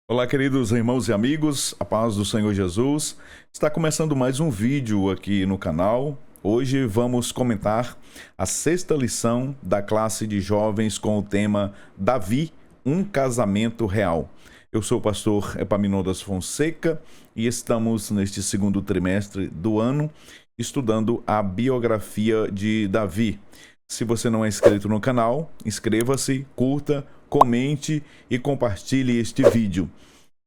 Olá, queridos irmãos e amigos, a paz do Senhor Jesus. Está começando mais um vídeo aqui no canal. Hoje vamos comentar a sexta lição da classe de jovens com o tema Davi, um casamento real. Eu sou o pastor Epaminondas Fonseca e estamos neste segundo trimestre do ano estudando a biografia de Davi. Se você não é inscrito no canal, inscreva-se, curta, comente e compartilhe este vídeo.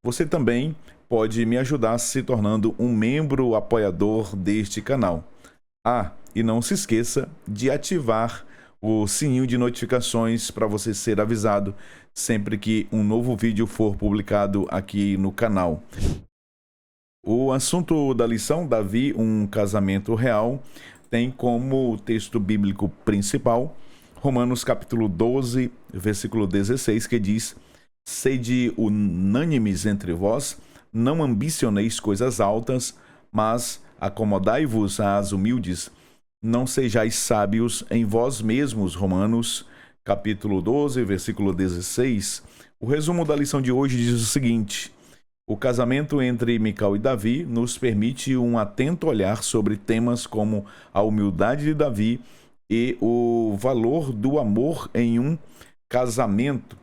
Você também pode me ajudar se tornando um membro apoiador deste canal. E não se esqueça de ativar o sininho de notificações para você ser avisado sempre que um novo vídeo for publicado aqui no canal. O assunto da lição, Davi, um casamento real, tem como texto bíblico principal Romanos capítulo 12, versículo 16, que diz: sede unânimes entre vós, não ambicioneis coisas altas, mas acomodai-vos às humildes, não sejais sábios em vós mesmos. Romanos capítulo 12, versículo 16. O resumo da lição de hoje diz o seguinte: o casamento entre Mical e Davi nos permite um atento olhar sobre temas como a humildade de Davi e o valor do amor em um casamento.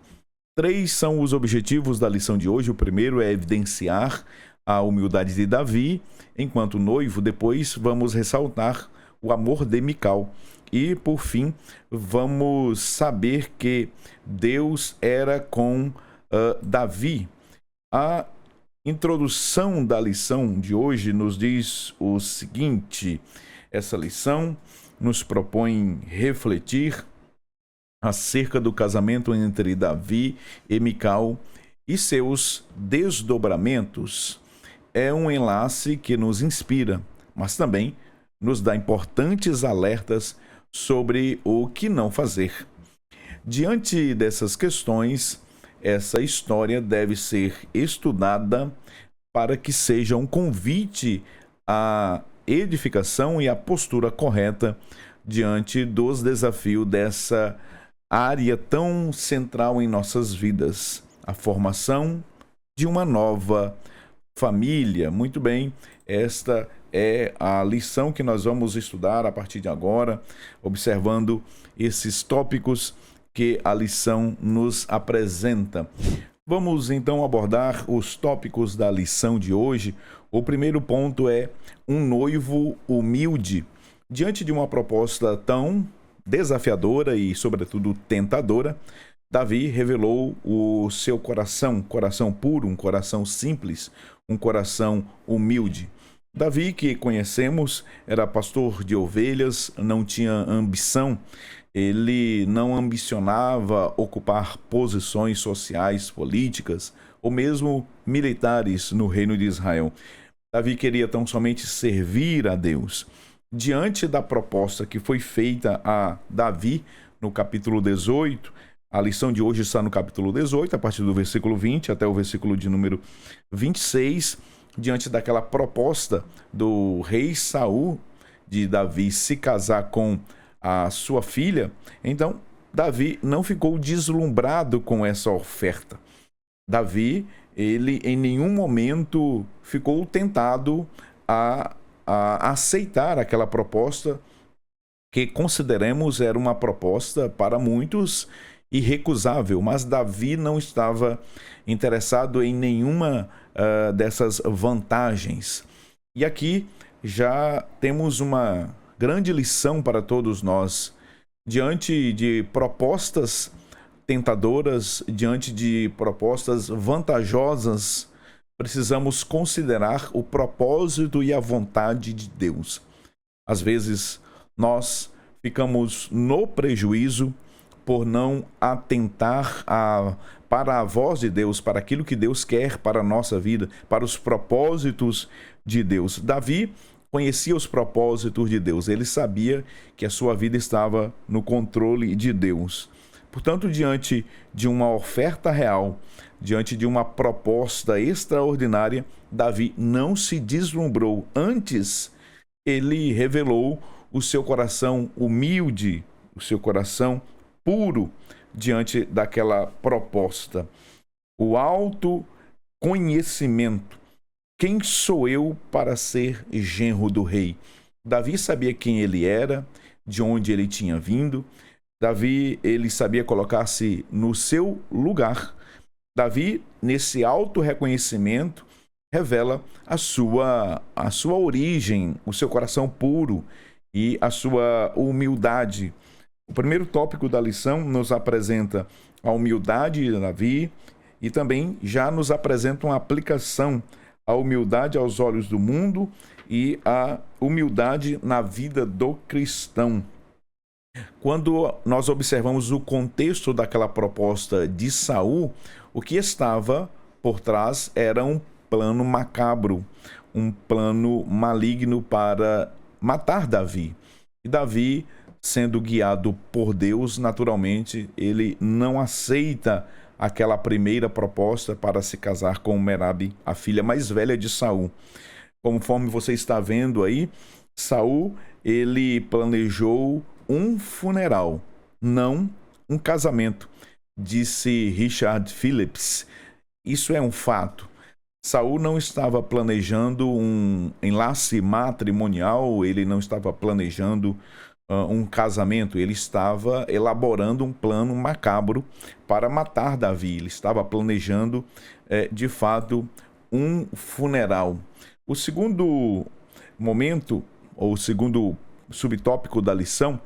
3 são os objetivos da lição de hoje. O primeiro é evidenciar a humildade de Davi enquanto noivo. Depois vamos ressaltar o amor de Mical. E, por fim, vamos saber que Deus era com Davi. A introdução da lição de hoje nos diz o seguinte: essa lição nos propõe refletir acerca do casamento entre Davi e Mical e seus desdobramentos. É um enlace que nos inspira, mas também nos dá importantes alertas sobre o que não fazer. Diante dessas questões, essa história deve ser estudada para que seja um convite à edificação e à postura correta diante dos desafios dessa área tão central em nossas vidas, a formação de uma nova família. Muito bem, esta é a lição que nós vamos estudar a partir de agora, observando esses tópicos que a lição nos apresenta. Vamos então abordar os tópicos da lição de hoje. O primeiro ponto é um noivo humilde. Diante de uma proposta tão desafiadora e, sobretudo, tentadora, Davi revelou o seu coração puro, um coração simples, um coração humilde. Davi, que conhecemos, era pastor de ovelhas, não tinha ambição. Ele não ambicionava ocupar posições sociais, políticas ou mesmo militares no reino de Israel. Davi queria tão somente servir a Deus. Diante da proposta que foi feita a Davi no capítulo 18, a lição de hoje está no capítulo 18, a partir do versículo 20 até o versículo de número 26, diante daquela proposta do rei Saul de Davi se casar com a sua filha, então Davi não ficou deslumbrado com essa oferta. Davi, ele em nenhum momento ficou tentado a aceitar aquela proposta que consideremos era uma proposta para muitos irrecusável, mas Davi não estava interessado em nenhuma dessas vantagens. E aqui já temos uma grande lição para todos nós. Diante de propostas tentadoras, diante de propostas vantajosas, precisamos considerar o propósito e a vontade de Deus. Às vezes, nós ficamos no prejuízo por não atentar para a voz de Deus, para aquilo que Deus quer para a nossa vida, para os propósitos de Deus. Davi conhecia os propósitos de Deus, ele sabia que a sua vida estava no controle de Deus. Portanto, diante de uma oferta real, diante de uma proposta extraordinária, Davi não se deslumbrou. Antes, ele revelou o seu coração humilde, o seu coração puro diante daquela proposta. O autoconhecimento. Quem sou eu para ser genro do rei? Davi sabia quem ele era, de onde ele tinha vindo. Davi, ele sabia colocar-se no seu lugar. Davi, nesse auto-reconhecimento, revela a sua origem, o seu coração puro e a sua humildade. O primeiro tópico da lição nos apresenta a humildade de Davi e também já nos apresenta uma aplicação à humildade aos olhos do mundo e a humildade na vida do cristão. Quando nós observamos o contexto daquela proposta de Saul, o que estava por trás era um plano macabro, um plano maligno para matar Davi. E Davi, sendo guiado por Deus, naturalmente, ele não aceita aquela primeira proposta para se casar com Merabe, a filha mais velha de Saul. Conforme você está vendo aí, Saul, ele planejou um funeral, não um casamento, disse Richard Phillips. Isso é um fato. Saul não estava planejando um enlace matrimonial, ele não estava planejando um casamento, ele estava elaborando um plano macabro para matar Davi. Ele estava planejando, de fato, um funeral. O segundo momento, ou o segundo subtópico da lição,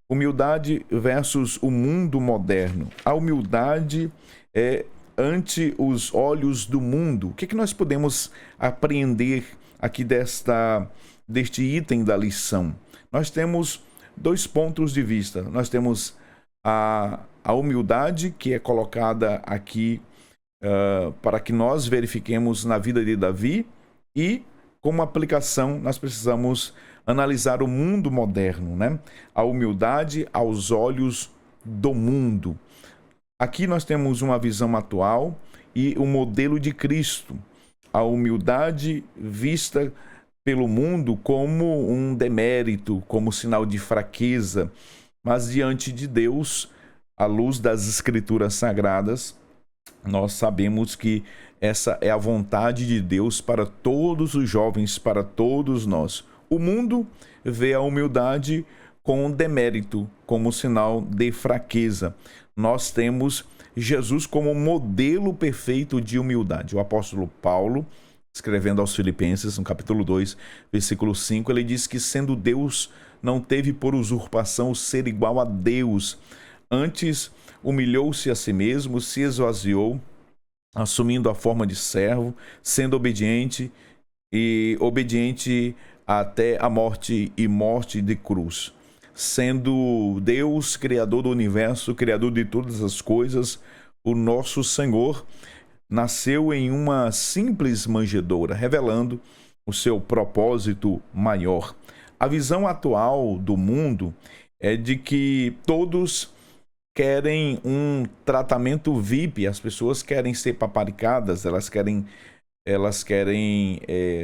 humildade versus o mundo moderno. A humildade é ante os olhos do mundo. O que nós podemos apreender aqui deste item da lição? Nós temos dois pontos de vista. Nós temos a humildade que é colocada aqui para que nós verifiquemos na vida de Davi, e como aplicação nós precisamos analisar o mundo moderno, né? A humildade aos olhos do mundo. Aqui nós temos uma visão atual e o modelo de Cristo. A humildade vista pelo mundo como um demérito, como sinal de fraqueza, mas diante de Deus, à luz das Escrituras Sagradas, nós sabemos que essa é a vontade de Deus para todos os jovens, para todos nós. O mundo vê a humildade com demérito, como sinal de fraqueza. Nós temos Jesus como modelo perfeito de humildade. O apóstolo Paulo, escrevendo aos Filipenses, no capítulo 2, versículo 5, ele diz que, sendo Deus, não teve por usurpação o ser igual a Deus. Antes, humilhou-se a si mesmo, se esvaziou, assumindo a forma de servo, sendo obediente até a morte e morte de cruz. Sendo Deus, Criador do universo, Criador de todas as coisas, o nosso Senhor nasceu em uma simples manjedoura, revelando o seu propósito maior. A visão atual do mundo é de que todos querem um tratamento VIP, as pessoas querem ser paparicadas, elas querem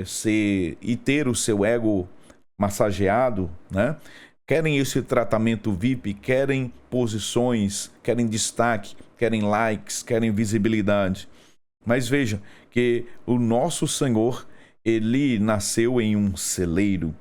ser e ter o seu ego massageado, né? Querem esse tratamento VIP, querem posições, querem destaque, querem likes, querem visibilidade. Mas veja que o nosso Senhor, ele nasceu em um celeiro.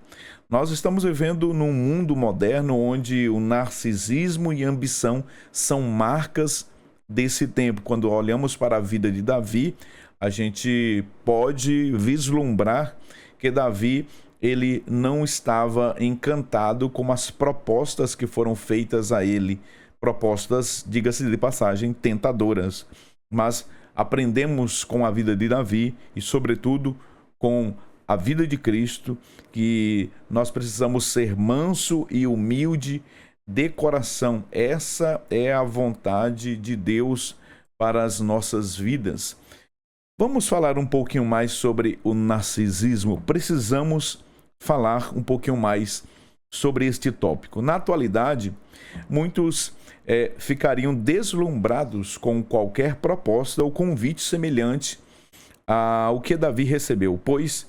Nós estamos vivendo num mundo moderno onde o narcisismo e a ambição são marcas desse tempo. Quando olhamos para a vida de Davi, a gente pode vislumbrar que Davi, ele não estava encantado com as propostas que foram feitas a ele. Propostas, diga-se de passagem, tentadoras. Mas aprendemos com a vida de Davi e, sobretudo, com a vida de Cristo, que nós precisamos ser manso e humilde de coração. Essa é a vontade de Deus para as nossas vidas. Vamos falar um pouquinho mais sobre o narcisismo. Precisamos falar um pouquinho mais sobre este tópico. Na atualidade, muitos ficariam deslumbrados com qualquer proposta ou convite semelhante ao que Davi recebeu, pois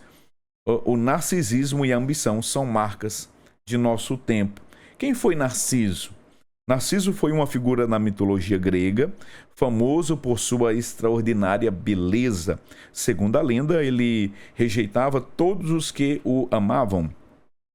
o narcisismo e a ambição são marcas de nosso tempo. Quem foi Narciso? Narciso foi uma figura na mitologia grega, famoso por sua extraordinária beleza. Segundo a lenda, ele rejeitava todos os que o amavam.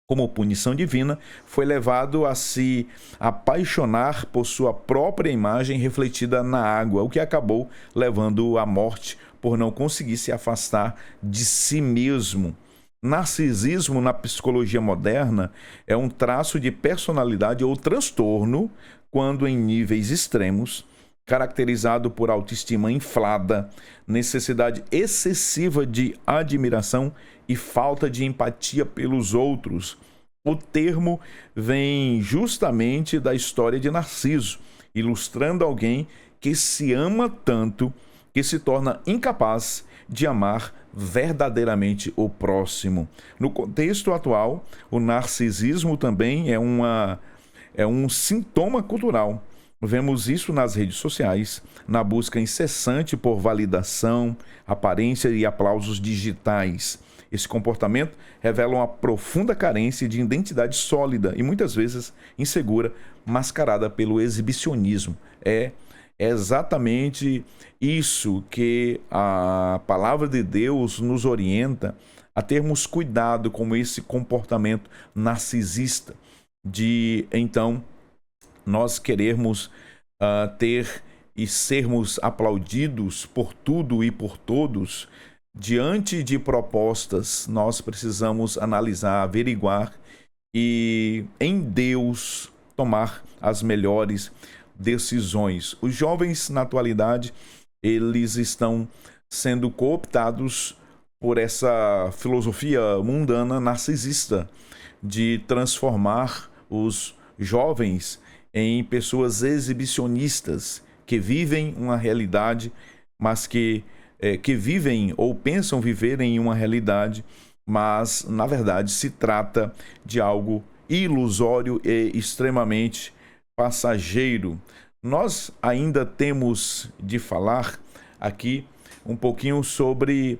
Como punição divina, foi levado a se apaixonar por sua própria imagem refletida na água, o que acabou levando-o à morte por não conseguir se afastar de si mesmo. Narcisismo, na psicologia moderna, é um traço de personalidade ou transtorno, quando em níveis extremos, caracterizado por autoestima inflada, necessidade excessiva de admiração e falta de empatia pelos outros. O termo vem justamente da história de Narciso, ilustrando alguém que se ama tanto que se torna incapaz de amar verdadeiramente o próximo. No contexto atual, o narcisismo também é um sintoma cultural. Vemos isso nas redes sociais, na busca incessante por validação, aparência e aplausos digitais. Esse comportamento revela uma profunda carência de identidade sólida e muitas vezes insegura, mascarada pelo exibicionismo. É exatamente isso que a palavra de Deus nos orienta a termos cuidado com esse comportamento narcisista, de então nós querermos ter e sermos aplaudidos por tudo e por todos. Diante de propostas, nós precisamos analisar, averiguar e, em Deus, tomar as melhores decisões. Os jovens, na atualidade, eles estão sendo cooptados por essa filosofia mundana narcisista de transformar os jovens em pessoas exibicionistas que vivem uma realidade, mas que vivem ou pensam viver em uma realidade, mas na verdade se trata de algo ilusório e extremamente passageiro. Nós ainda temos de falar aqui um pouquinho sobre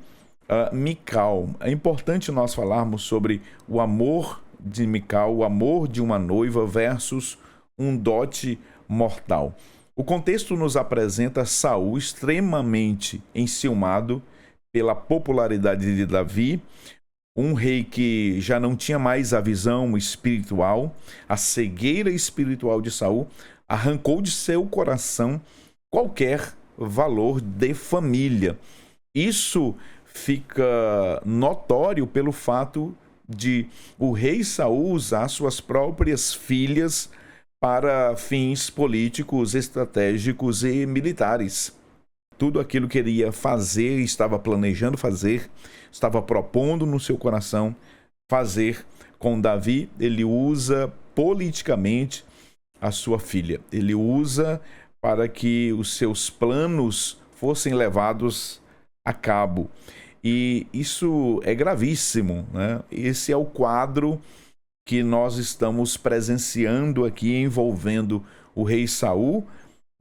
Mical. É importante nós falarmos sobre o amor de Mical, o amor de uma noiva versus um dote mortal. O contexto nos apresenta Saul extremamente enciumado pela popularidade de Davi, um rei que já não tinha mais a visão espiritual. A cegueira espiritual de Saul arrancou de seu coração qualquer valor de família. Isso fica notório pelo fato de o rei Saul usar suas próprias filhas para fins políticos, estratégicos e militares. Tudo aquilo que ele ia fazer, estava planejando fazer, estava propondo no seu coração fazer com Davi, ele usa politicamente a sua filha. Ele usa para que os seus planos fossem levados a cabo. E isso é gravíssimo, né? Esse é o quadro que nós estamos presenciando aqui, envolvendo o rei Saul,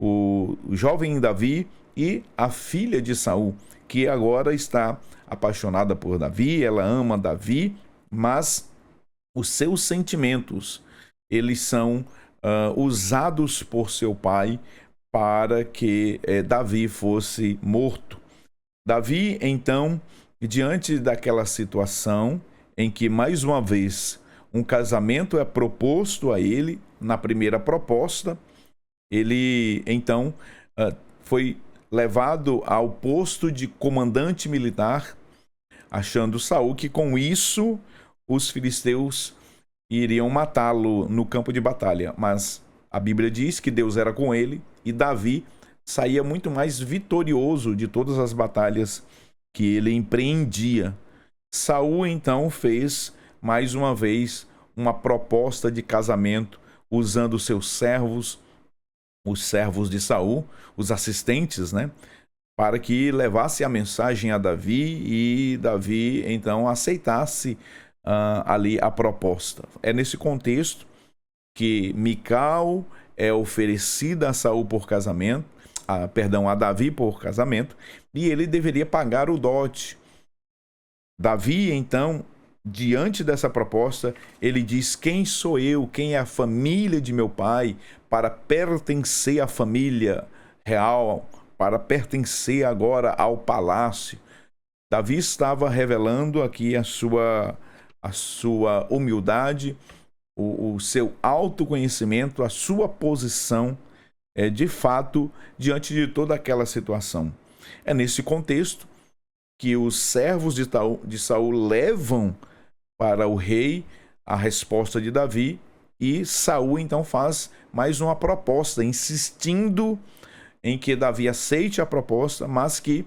o jovem Davi e a filha de Saul, que agora está apaixonada por Davi, ela ama Davi, mas os seus sentimentos, eles são usados por seu pai para que Davi fosse morto. Davi, então, diante daquela situação em que, mais uma vez, um casamento é proposto a ele, na primeira proposta, ele, então, foi levado ao posto de comandante militar, achando Saul que, com isso, os filisteus iriam matá-lo no campo de batalha. Mas a Bíblia diz que Deus era com ele e Davi saía muito mais vitorioso de todas as batalhas que ele empreendia. Saul então fez mais uma vez uma proposta de casamento usando seus servos, os servos de Saul, os assistentes, né, para que levasse a mensagem a Davi e Davi então aceitasse ali a proposta. É nesse contexto que Mical é oferecida a Saul por casamento, a Davi por casamento, e ele deveria pagar o dote. Davi, então, diante dessa proposta, ele diz: quem sou eu, quem é a família de meu pai, para pertencer à família real, para pertencer agora ao palácio. Davi estava revelando aqui a sua humildade, o seu autoconhecimento, a sua posição, de fato, diante de toda aquela situação. É nesse contexto que os servos de Saul levam para o rei a resposta de Davi, e Saul então faz mais uma proposta, insistindo em que Davi aceite a proposta, mas que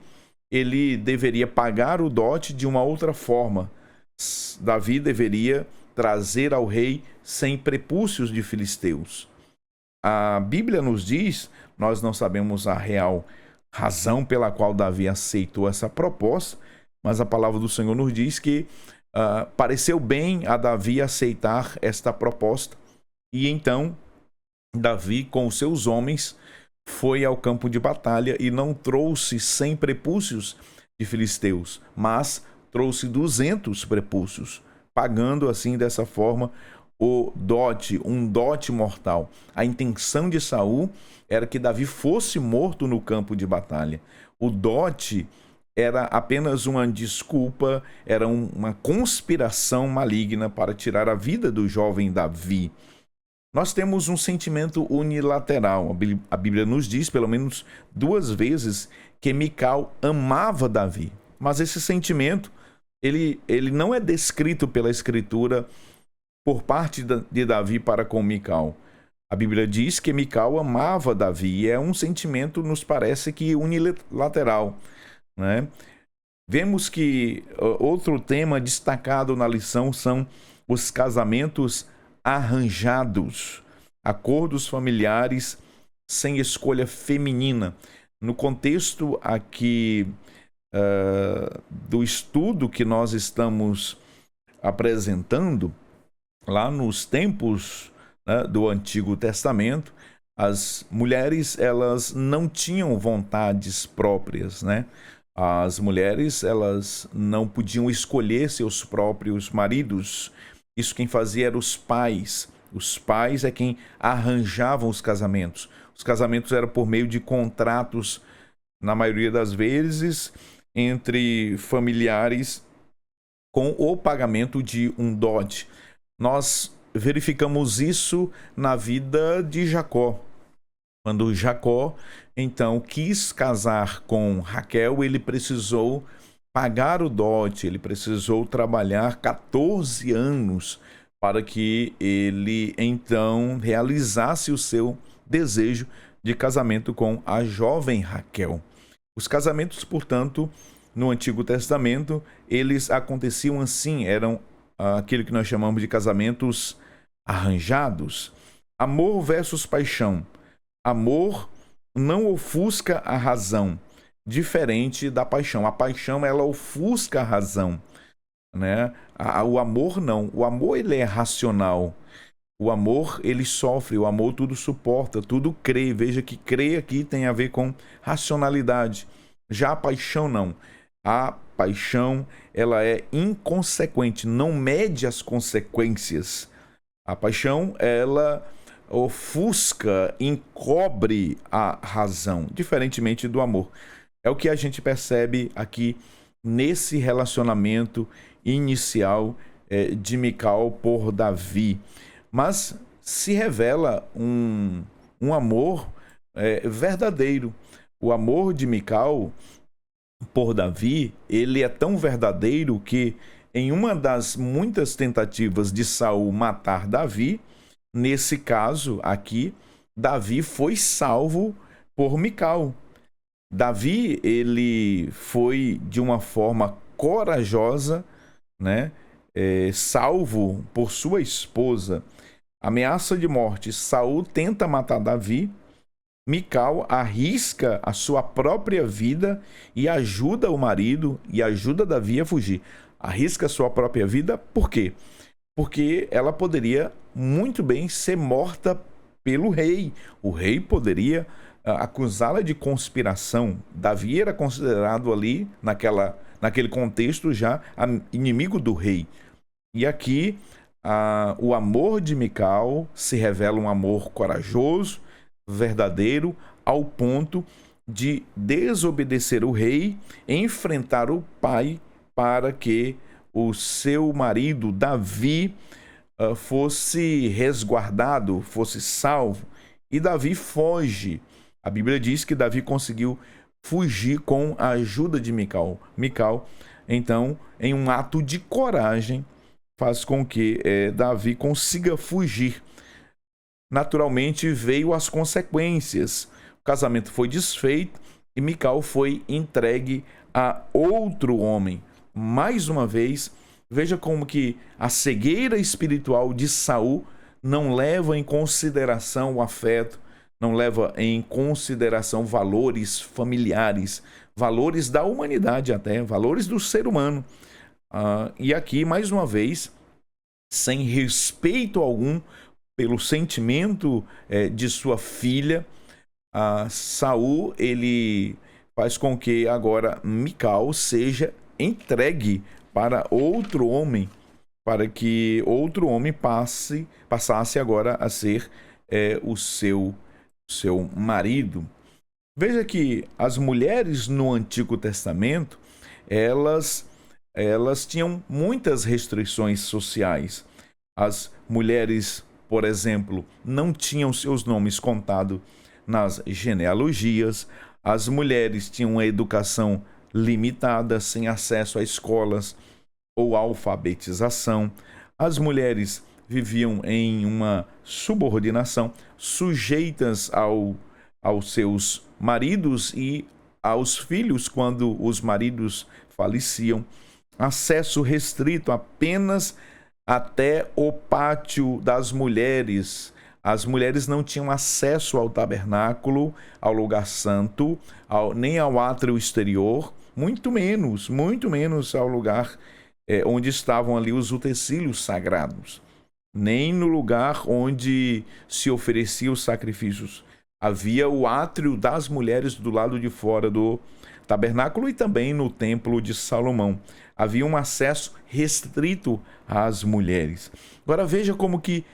ele deveria pagar o dote de uma outra forma. Davi deveria trazer ao rei 100 prepúcios de filisteus. A Bíblia nos diz, nós não sabemos a real razão pela qual Davi aceitou essa proposta, mas a palavra do Senhor nos diz que pareceu bem a Davi aceitar esta proposta, e então Davi, com os seus homens, foi ao campo de batalha e não trouxe 100 prepúcios de filisteus, mas trouxe 200 prepúcios, pagando assim dessa forma o dote, um dote mortal. A intenção de Saul era que Davi fosse morto no campo de batalha. O dote era apenas uma desculpa, era uma conspiração maligna para tirar a vida do jovem Davi. Nós temos um sentimento unilateral. A Bíblia nos diz, pelo menos 2 vezes, que Mical amava Davi. Mas esse sentimento, ele não é descrito pela Escritura por parte de Davi para com Mical. A Bíblia diz que Mical amava Davi, e é um sentimento, nos parece que unilateral, né? Vemos que outro tema destacado na lição são os casamentos arranjados, acordos familiares sem escolha feminina. No contexto aqui do estudo que nós estamos apresentando, lá nos tempos, né, do Antigo Testamento, as mulheres, elas não tinham vontades próprias, né? As mulheres, elas não podiam escolher seus próprios maridos. Isso quem fazia eram os pais. Os pais é quem arranjavam os casamentos. Os casamentos eram por meio de contratos, na maioria das vezes, entre familiares, com o pagamento de um dote. Nós verificamos isso na vida de Jacó. Quando Jacó, então, quis casar com Raquel, ele precisou pagar o dote, ele precisou trabalhar 14 anos para que ele, então, realizasse o seu desejo de casamento com a jovem Raquel. Os casamentos, portanto, no Antigo Testamento, eles aconteciam assim, eram aquilo que nós chamamos de casamentos arranjados. Amor versus paixão. Amor não ofusca a razão, diferente da paixão. A paixão, ela ofusca a razão, né? O amor não. O amor, ele é racional. O amor, ele sofre. O amor tudo suporta, tudo crê. Veja que crer aqui tem a ver com racionalidade. Já a paixão não. A paixão, ela é inconsequente, não mede as consequências. A paixão, ela ofusca, encobre a razão, diferentemente do amor. É o que a gente percebe aqui nesse relacionamento inicial de Mical por Davi. Mas se revela um amor verdadeiro. O amor de Mical por Davi, ele é tão verdadeiro que em uma das muitas tentativas de Saul matar Davi, nesse caso aqui, Davi foi salvo por Mical. Davi, ele foi de uma forma corajosa, né, salvo por sua esposa. Ameaça de morte, Saul tenta matar Davi, Mical arrisca a sua própria vida e ajuda o marido e ajuda Davi a fugir. Arrisca a sua própria vida, por quê? Porque ela poderia muito bem ser morta pelo rei. O rei poderia acusá-la de conspiração. Davi era considerado ali, naquele contexto, já inimigo do rei. E aqui o amor de Mical se revela um amor corajoso, verdadeiro, ao ponto de desobedecer o rei, enfrentar o pai para que o seu marido Davi fosse resguardado, fosse salvo. E Davi foge. A Bíblia diz que Davi conseguiu fugir com a ajuda de Mical. Mical, então, em um ato de coragem, faz com que Davi consiga fugir. Naturalmente veio as consequências. O casamento foi desfeito e Mical foi entregue a outro homem. Mais uma vez, veja como que a cegueira espiritual de Saul não leva em consideração o afeto, não leva em consideração valores familiares, valores da humanidade até, valores do ser humano. E aqui, mais uma vez, sem respeito algum pelo sentimento de sua filha, Saul, ele faz com que agora Mical seja entregue para outro homem, para que outro homem passasse agora a ser o seu marido. Veja que as mulheres no Antigo Testamento, elas tinham muitas restrições sociais. As mulheres, por exemplo, não tinham seus nomes contados nas genealogias. As mulheres tinham uma educação limitada, sem acesso a escolas ou alfabetização. As mulheres viviam em uma subordinação, sujeitas aos seus maridos e aos filhos quando os maridos faleciam. Acesso restrito apenas até o pátio das mulheres. As mulheres não tinham acesso ao tabernáculo, ao lugar santo, nem ao átrio exterior, muito menos ao lugar onde estavam ali os utensílios sagrados, nem no lugar onde se ofereciam os sacrifícios. Havia o átrio das mulheres do lado de fora do tabernáculo e também no templo de Salomão. Havia um acesso restrito às mulheres. Agora veja como que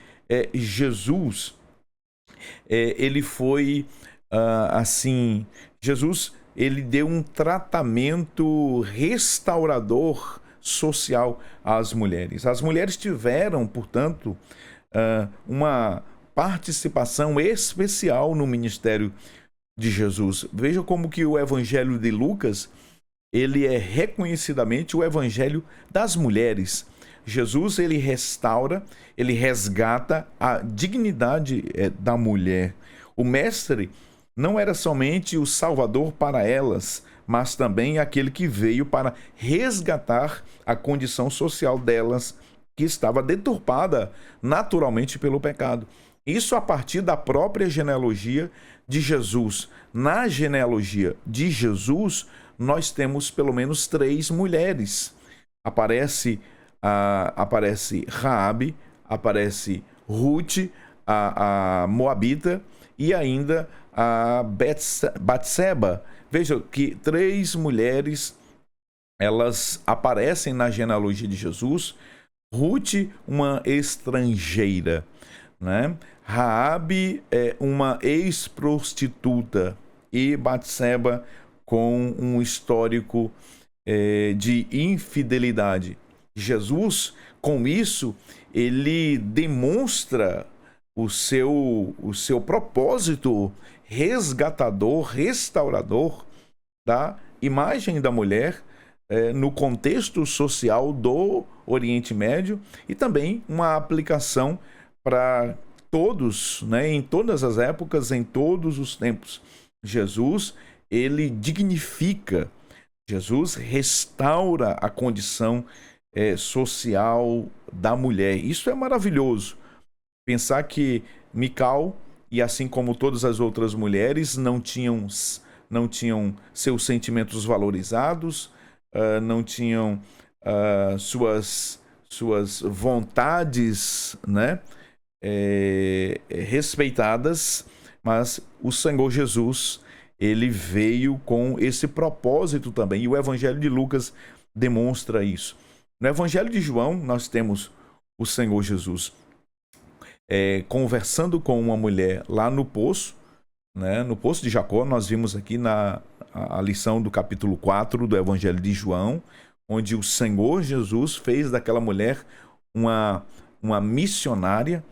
Jesus, ele foi assim, Jesus, ele deu um tratamento restaurador social às mulheres. As mulheres tiveram, portanto, uma participação especial no ministério de Jesus. Veja como que o Evangelho de Lucas, ele é reconhecidamente o Evangelho das mulheres. Jesus, ele restaura, ele resgata a dignidade da mulher. O mestre não era somente o salvador para elas, mas também aquele que veio para resgatar a condição social delas, que estava deturpada naturalmente pelo pecado. Isso a partir da própria genealogia de Jesus. Na genealogia de Jesus, nós temos pelo menos 3 mulheres. Aparece Raabe, aparece Ruth, a Moabita, e ainda a Batseba. Veja que 3 mulheres, elas aparecem na genealogia de Jesus. Ruth, uma estrangeira, né? Raabe é uma ex-prostituta e Batseba com um histórico de infidelidade. Jesus, com isso, ele demonstra o seu propósito resgatador, restaurador da imagem da mulher no contexto social do Oriente Médio e também uma aplicação para todos, né, em todas as épocas, em todos os tempos. Jesus, ele dignifica, Jesus restaura a condição social da mulher. Isso é maravilhoso. Pensar que Mical, e assim como todas as outras mulheres, não tinham seus sentimentos valorizados, não tinham suas vontades, né, respeitadas, mas o Senhor Jesus, ele veio com esse propósito também, e o Evangelho de Lucas demonstra isso. No Evangelho de João, nós temos o Senhor Jesus conversando com uma mulher lá no poço, né, no poço de Jacó. Nós vimos aqui a lição do capítulo 4 do Evangelho de João, onde o Senhor Jesus fez daquela mulher uma missionária.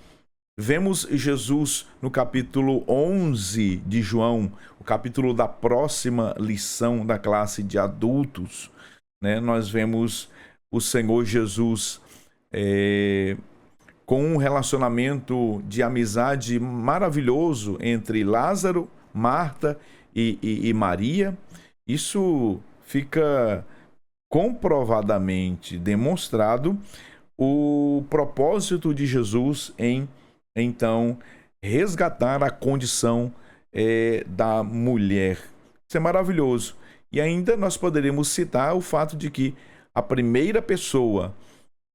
Vemos Jesus no capítulo 11 de João, o capítulo da próxima lição da classe de adultos, né? Nós vemos o Senhor Jesus com um relacionamento de amizade maravilhoso entre Lázaro, Marta e Maria. Isso fica comprovadamente demonstrado o propósito de Jesus em, então, resgatar a condição da mulher. Isso é maravilhoso. E ainda nós poderíamos citar o fato de que a primeira pessoa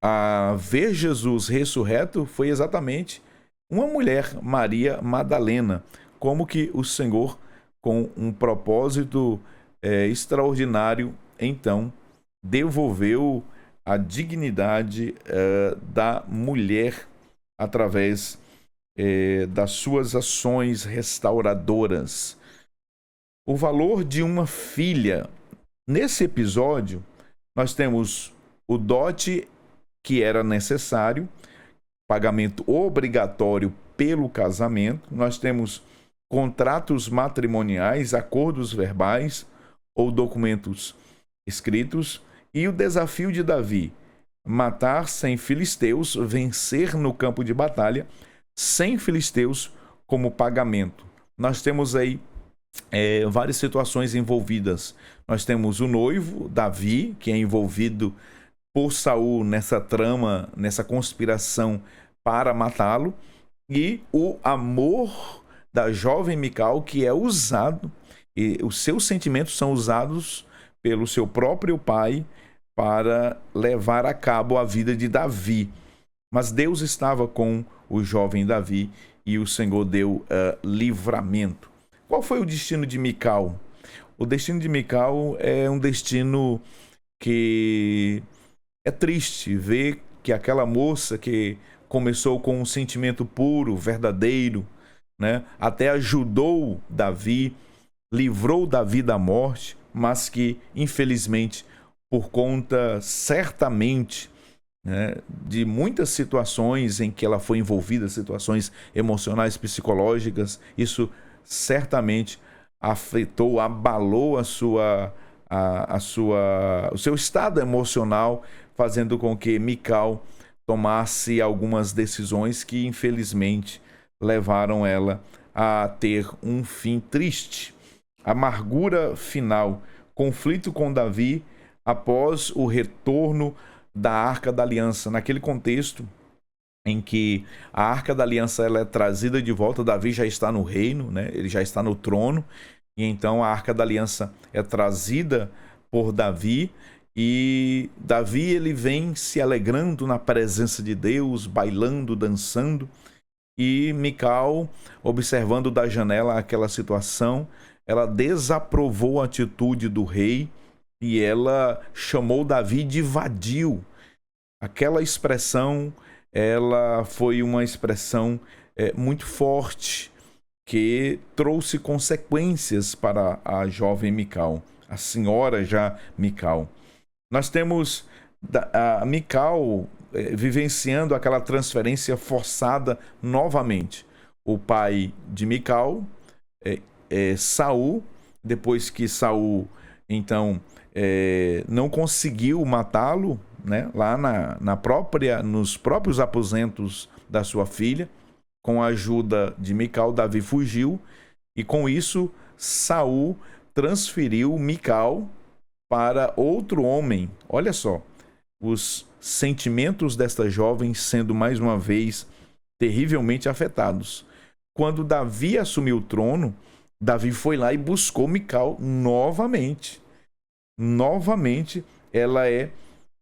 a ver Jesus ressurreto foi exatamente uma mulher, Maria Madalena. Como que o Senhor, com um propósito extraordinário, então devolveu a dignidade da mulher através das suas ações restauradoras. O valor de uma filha. Nesse episódio, nós temos o dote que era necessário, pagamento obrigatório pelo casamento. Nós temos contratos matrimoniais, acordos verbais ou documentos escritos. E o desafio de Davi, matar 100 filisteus, vencer no campo de batalha, 100 filisteus como pagamento. Nós temos aí várias situações envolvidas. Nós temos o noivo, Davi, que é envolvido por Saul nessa trama, nessa conspiração para matá-lo, e o amor da jovem Mical, que é usado, e os seus sentimentos são usados pelo seu próprio pai para levar a cabo a vida de Davi. Mas Deus estava com o jovem Davi e o Senhor deu livramento. Qual foi o destino de Mical? O destino de Mical é um destino que é triste, ver que aquela moça que começou com um sentimento puro, verdadeiro, né, até ajudou Davi, livrou Davi da morte, mas que, infelizmente, por conta, certamente, né, de muitas situações em que ela foi envolvida, situações emocionais, psicológicas, isso certamente afetou, abalou o seu estado emocional, fazendo com que Mical tomasse algumas decisões que, infelizmente, levaram ela a ter um fim triste. Amargura final, conflito com Davi após o retorno da Arca da Aliança. Naquele contexto em que a Arca da Aliança ela é trazida de volta, Davi já está no reino, né? Ele já está no trono, e então a Arca da Aliança é trazida por Davi, e Davi ele vem se alegrando na presença de Deus, bailando, dançando, e Mical, observando da janela aquela situação, ela desaprovou a atitude do rei e ela chamou Davi de vadio. Aquela expressão, ela foi uma expressão muito forte, que trouxe consequências para a jovem Mical, a senhora já Mical. Nós temos a Mical vivenciando aquela transferência forçada novamente. O pai de Mical, Saul, depois que Saul, então, não conseguiu matá-lo, né, lá nos próprios aposentos da sua filha, com a ajuda de Mical, Davi fugiu, e com isso Saul transferiu Mical para outro homem. Olha só, os sentimentos desta jovem sendo mais uma vez terrivelmente afetados. Quando Davi assumiu o trono, Davi foi lá e buscou Mical novamente. Novamente ela é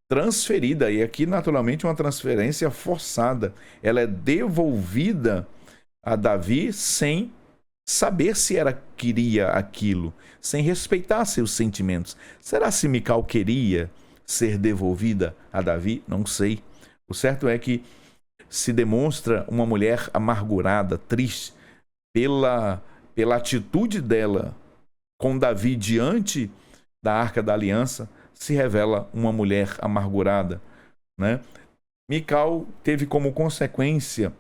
transferida, e aqui naturalmente uma transferência forçada. Ela é devolvida a Davi sem saber se ela queria aquilo, sem respeitar seus sentimentos. Será se Mical queria ser devolvida a Davi? Não sei. O certo é que se demonstra uma mulher amargurada, triste, pela atitude dela com Davi diante da Arca da Aliança, se revela uma mulher amargurada, né? Mical teve como consequência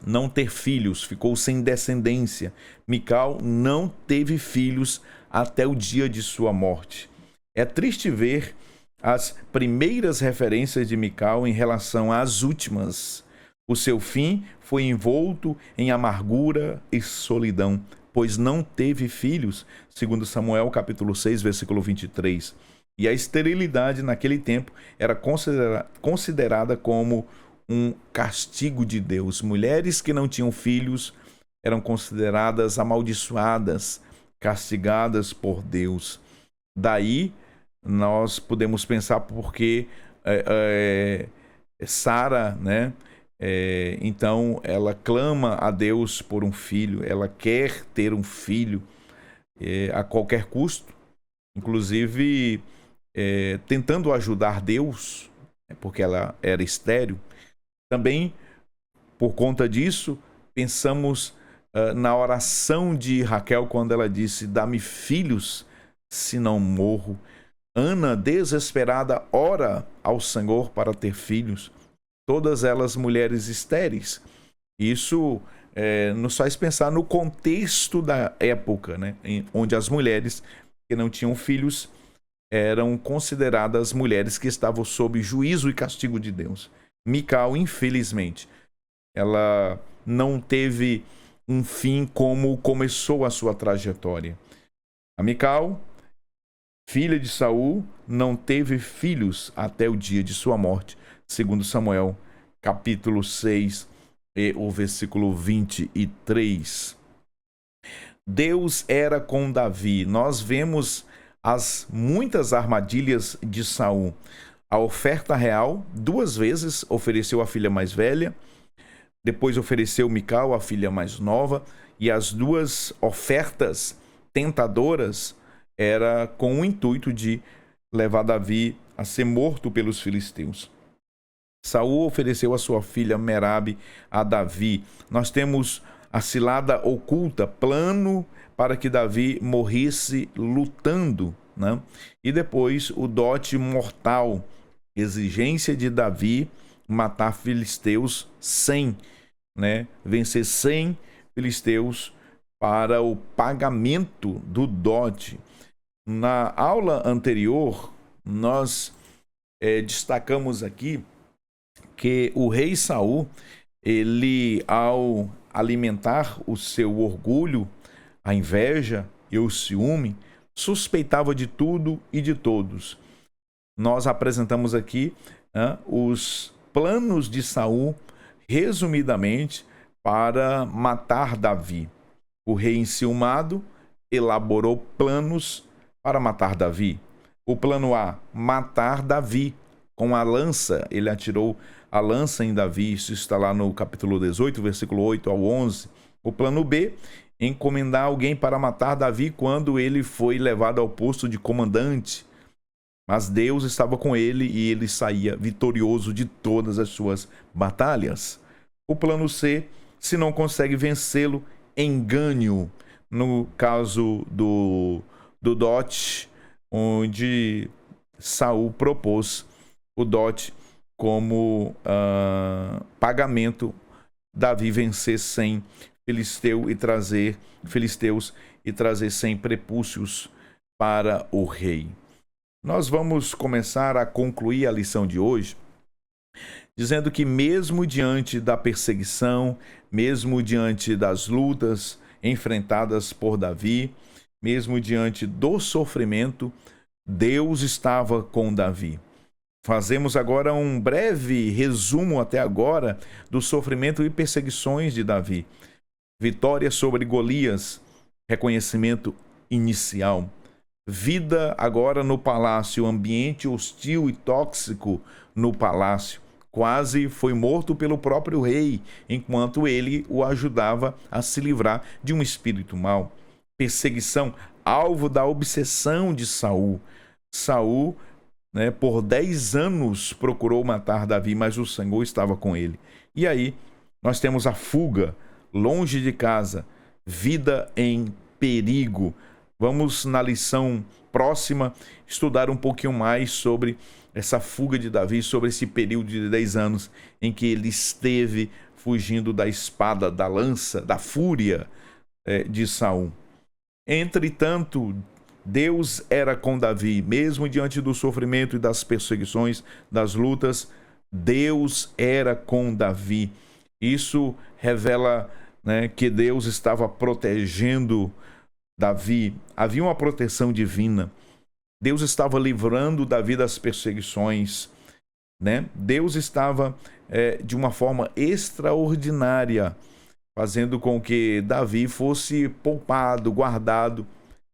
não ter filhos, ficou sem descendência. Mical não teve filhos até o dia de sua morte. É triste ver as primeiras referências de Mical em relação às últimas. O seu fim foi envolto em amargura e solidão, pois não teve filhos, segundo Samuel capítulo 6, versículo 23. E a esterilidade naquele tempo era considerada como um castigo de Deus. Mulheres que não tinham filhos eram consideradas amaldiçoadas, castigadas por Deus. Daí nós podemos pensar porque Sara, né? Então ela clama a Deus por um filho, ela quer ter um filho a qualquer custo, inclusive tentando ajudar Deus, porque ela era estéril. Também, por conta disso, pensamos na oração de Raquel quando ela disse: dá-me filhos, se não morro. Ana, desesperada, ora ao Senhor para ter filhos. Todas elas mulheres estéreis. Isso nos faz pensar no contexto da época, né, onde as mulheres que não tinham filhos eram consideradas mulheres que estavam sob juízo e castigo de Deus. Mical, infelizmente, ela não teve um fim como começou a sua trajetória. A Mical, filha de Saul, não teve filhos até o dia de sua morte, segundo Samuel, capítulo 6, e o versículo 23. Deus era com Davi. Nós vemos as muitas armadilhas de Saul. A oferta real, 2 vezes, ofereceu a filha mais velha, depois ofereceu Mical, a filha mais nova, e as 2 ofertas tentadoras era com o intuito de levar Davi a ser morto pelos filisteus. Saul ofereceu a sua filha Merabe a Davi. Nós temos a cilada oculta, plano para que Davi morresse lutando, né? E depois o dote mortal, exigência de Davi matar filisteus 100, né? Vencer 100 filisteus para o pagamento do dote. Na aula anterior, nós destacamos aqui que o rei Saul, ele, ao alimentar o seu orgulho, a inveja e o ciúme, suspeitava de tudo e de todos. Nós apresentamos aqui os planos de Saul, resumidamente, para matar Davi. O rei enciumado elaborou planos para matar Davi. O plano A, matar Davi. Com a lança, ele atirou a lança em Davi. Isso está lá no capítulo 18, versículo 8 ao 11. O plano B, encomendar alguém para matar Davi quando ele foi levado ao posto de comandante. Mas Deus estava com ele e ele saía vitorioso de todas as suas batalhas. O plano C, se não consegue vencê-lo, engane-o. No caso do dote, onde Saul propôs o dote como pagamento, Davi vencer 100 filisteus e trazer 100 prepúcios para o rei. Nós vamos começar a concluir a lição de hoje dizendo que mesmo diante da perseguição, mesmo diante das lutas enfrentadas por Davi, mesmo diante do sofrimento, Deus estava com Davi. Fazemos agora um breve resumo até agora do sofrimento e perseguições de Davi. Vitória sobre Golias, reconhecimento inicial. Vida agora no palácio, ambiente hostil e tóxico no palácio. Quase foi morto pelo próprio rei, enquanto ele o ajudava a se livrar de um espírito mau. Perseguição, alvo da obsessão de Saul. Saul né, por 10 anos procurou matar Davi, mas o Senhor estava com ele. E aí nós temos a fuga, longe de casa, vida em perigo. Vamos, na lição próxima, estudar um pouquinho mais sobre essa fuga de Davi, sobre esse período de 10 anos em que ele esteve fugindo da espada, da lança, da fúria de Saul. Entretanto, Deus era com Davi, mesmo diante do sofrimento e das perseguições, das lutas, Deus era com Davi. Isso revela, né, que Deus estava protegendo Davi. Havia uma proteção divina. Deus estava livrando Davi das perseguições, né? Deus estava de uma forma extraordinária fazendo com que Davi fosse poupado, guardado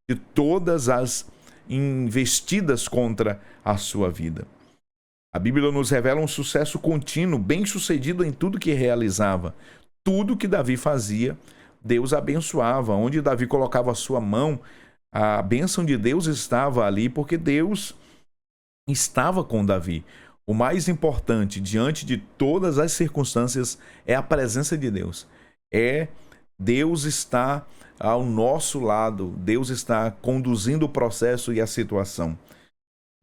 de todas as investidas contra a sua vida. A Bíblia nos revela um sucesso contínuo, bem-sucedido em tudo que realizava. Tudo que Davi fazia, Deus abençoava. Onde Davi colocava a sua mão, a bênção de Deus estava ali, porque Deus estava com Davi. O mais importante, diante de todas as circunstâncias, é a presença de Deus. Deus está ao nosso lado, Deus está conduzindo o processo e a situação.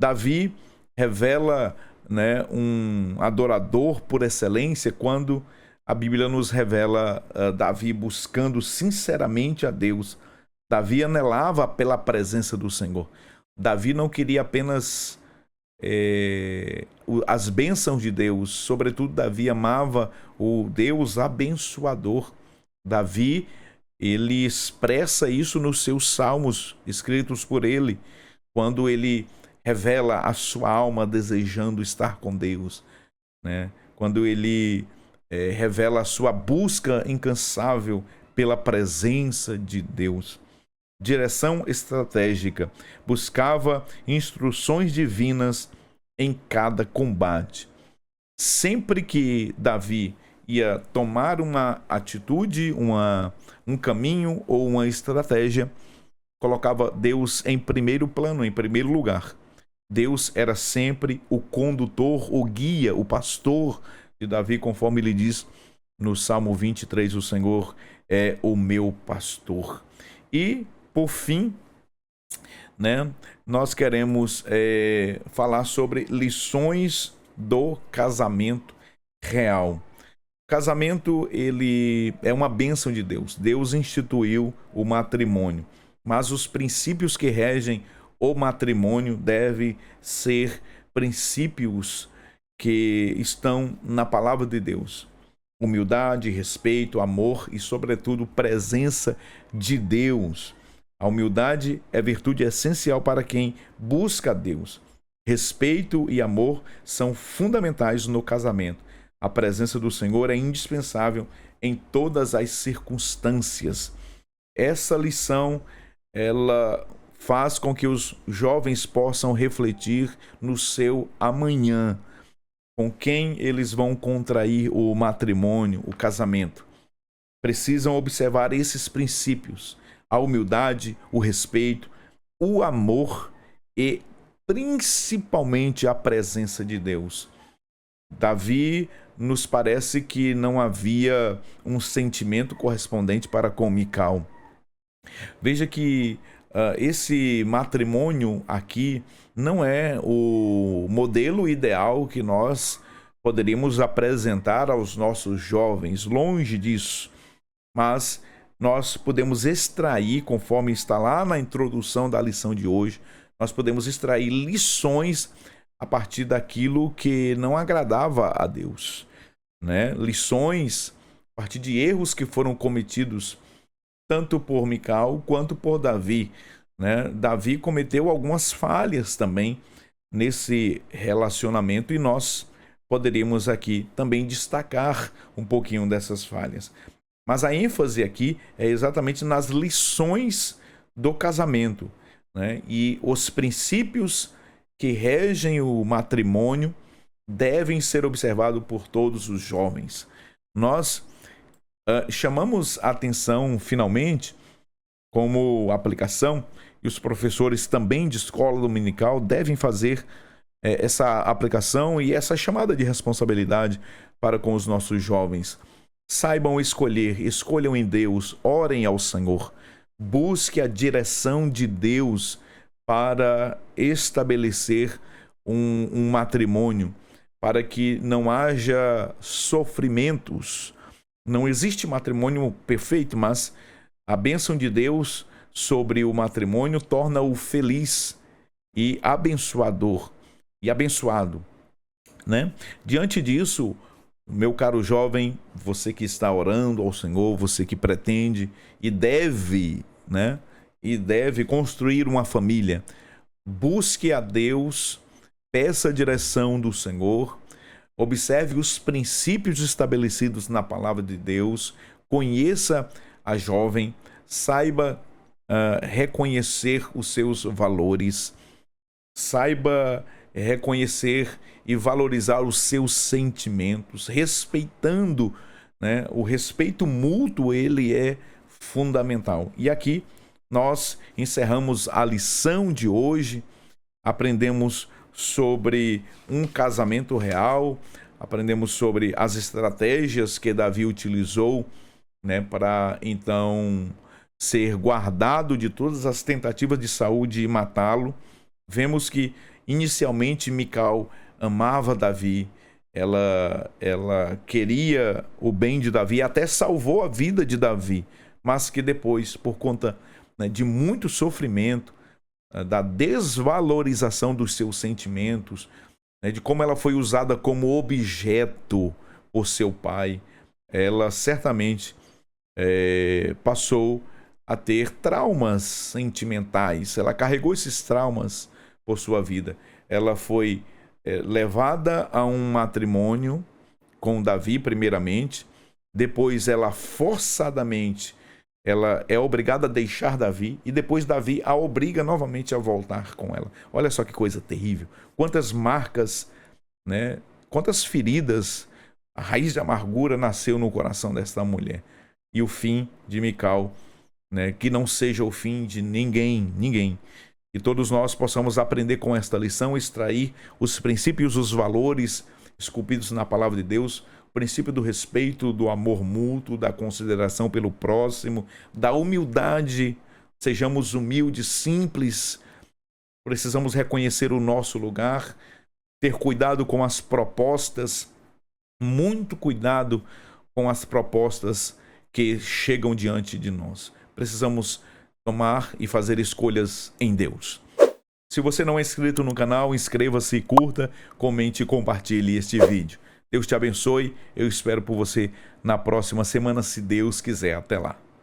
Davi revela, né, um adorador por excelência quando a Bíblia nos revela Davi buscando sinceramente a Deus. Davi anelava pela presença do Senhor. Davi não queria apenas as bênçãos de Deus, sobretudo Davi amava o Deus abençoador. Davi, ele expressa isso nos seus salmos escritos por ele, quando ele revela a sua alma desejando estar com Deus, né? Quando ele revela a sua busca incansável pela presença de Deus. Direção estratégica, buscava instruções divinas em cada combate. Sempre que Davi ia tomar uma atitude, um caminho ou uma estratégia, colocava Deus em primeiro plano, em primeiro lugar. Deus era sempre o condutor, o guia, o pastor de Davi, conforme ele diz no Salmo 23, o Senhor é o meu pastor. E, por fim, né, nós queremos falar sobre lições do casamento real. O casamento, ele é uma bênção de Deus. Deus instituiu o matrimônio, mas os princípios que regem o matrimônio devem ser princípios que estão na palavra de Deus. Humildade, respeito, amor e, sobretudo, presença de Deus. A humildade é virtude essencial para quem busca a Deus. Respeito e amor são fundamentais no casamento. A presença do Senhor é indispensável em todas as circunstâncias. Essa lição, ela faz com que os jovens possam refletir no seu amanhã, com quem eles vão contrair o matrimônio, o casamento. Precisam observar esses princípios: a humildade, o respeito, o amor e principalmente a presença de Deus. Davi nos parece que não havia um sentimento correspondente para com Mical. Veja que esse matrimônio aqui não é o modelo ideal que nós poderíamos apresentar aos nossos jovens, longe disso. Mas nós podemos extrair, conforme está lá na introdução da lição de hoje, nós podemos extrair lições a partir daquilo que não agradava a Deus, né? Lições a partir de erros que foram cometidos tanto por Mical quanto por Davi, né? Davi cometeu algumas falhas também nesse relacionamento e nós poderíamos aqui também destacar um pouquinho dessas falhas. Mas a ênfase aqui é exatamente nas lições do casamento, né? E os princípios que regem o matrimônio devem ser observados por todos os jovens. Nós chamamos a atenção, finalmente, como aplicação, e os professores também de escola dominical devem fazer essa aplicação e essa chamada de responsabilidade para com os nossos jovens. Saibam escolher, escolham em Deus, orem ao Senhor, busque a direção de Deus para estabelecer um matrimônio, para que não haja sofrimentos. Não existe matrimônio perfeito, mas a bênção de Deus sobre o matrimônio torna-o feliz e abençoador e abençoado, né? Diante disso, meu caro jovem, você que está orando ao Senhor, você que pretende e deve, né? E deve construir uma família, busque a Deus, peça a direção do Senhor, observe os princípios estabelecidos na palavra de Deus, conheça a jovem, saiba reconhecer os seus valores, saiba reconhecer e valorizar os seus sentimentos, respeitando, né? O respeito mútuo, ele é fundamental. E aqui nós encerramos a lição de hoje, aprendemos sobre um casamento real, aprendemos sobre as estratégias que Davi utilizou, né, para então ser guardado de todas as tentativas de Saul de matá-lo. Vemos que inicialmente Mical amava Davi, ela queria o bem de Davi, até salvou a vida de Davi, mas que depois, por conta, né, de muito sofrimento, da desvalorização dos seus sentimentos, né, de como ela foi usada como objeto por seu pai, ela certamente passou a ter traumas sentimentais. Ela carregou esses traumas por sua vida. Ela foi levada a um matrimônio com Davi, primeiramente. Depois ela forçadamente é obrigada a deixar Davi, e depois Davi a obriga novamente a voltar com ela. Olha só que coisa terrível. Quantas marcas, né? Quantas feridas, a raiz de amargura nasceu no coração desta mulher. E o fim de Mical, né? Que não seja o fim de ninguém. Que todos nós possamos aprender com esta lição, extrair os princípios, os valores esculpidos na palavra de Deus, o princípio do respeito, do amor mútuo, da consideração pelo próximo, da humildade. Sejamos humildes, simples. Precisamos reconhecer o nosso lugar, ter cuidado com as propostas, muito cuidado com as propostas que chegam diante de nós. Precisamos tomar e fazer escolhas em Deus. Se você não é inscrito no canal, inscreva-se, curta, comente e compartilhe este vídeo. Deus te abençoe. Eu espero por você na próxima semana, se Deus quiser. Até lá.